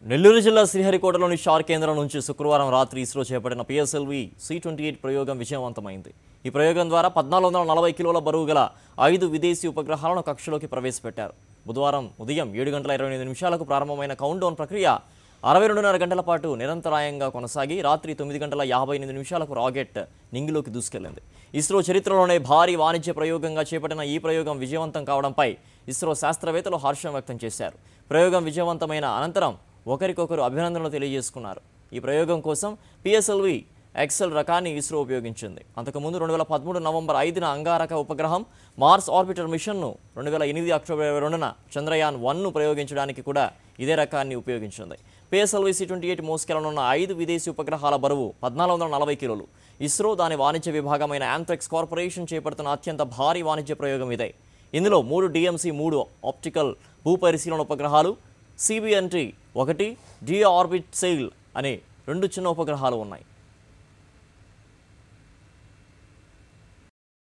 నెల్లూరు జిల్లా శ్రీహరికోటలోని షార్ కేంద్రం నుంచి శుక్రవారం రాత్రి ఇస్రో చేపట్టిన PSLV C-28 ప్రయోగం విజయవంతమైంది. ఈ ప్రయోగం ద్వారా 1440 కిలోల బరువు గల 5 విదేశీ ఉపగ్రహాలను కక్షలోకి ప్రవేశపెట్టారు. బుధవారం ఉదయం 7:28 ప్రారంభమైన కౌంట్డౌన్ ప్రక్రియ 62.5 గంటల పాటు నిరంతరాయంగా కొనసాగి రాత్రి 9:58 రాకెట్ నింగిలోకి దూసుకెళ్లింది. ఇస్రో చరిత్రలోనే భారీ వాణిజ్య ప్రయోగంగా చేపట్టిన ఈ ప్రయోగం విజయవంతం కావడంపై ఇస్రో శాస్త్రవేత్తలు హర్షం వ్యక్తం చేశారు. ప్రయోగం విజయవంతమైన అనంతరం ఒకరికొకరు అభినందనలు తెలియజేసుకున్నారు. ఈ ప్రయోగం కోసం PSLV XL రకాన్ని ఇస్రో ఉపయోగించింది. అంతకుముందు 2013 నవంబర్ 5న అంగారక ఉపగ్రహం మార్స్ ఆర్బిటర్ మిషన్ను 2008 అక్టోబర్ 22న చంద్రయాన్-1ను ప్రయోగించడానికి కూడా ఇదే రకాన్ని ఉపయోగించింది. PSLV C-28 మోసుకెళ్లనున్న 5 విదేశీ ఉపగ్రహాల బరువు 1440 కిలోలు. ఇస్రో దాని వాణిజ్య విభాగమైన యాంథ్రెక్స్ కార్పొరేషన్ చేపడుతున్న అత్యంత భారీ వాణిజ్య ప్రయోగం ఇదే. ఇందులో 3 DMC 3 ఆప్టికల్ భూపరిశీలన ఉపగ్రహాలు, CBNT-1 జియో ఆర్బిట్ సెయిల్ అనే 2 చిన్న ఉపగ్రహాలు ఉన్నాయి.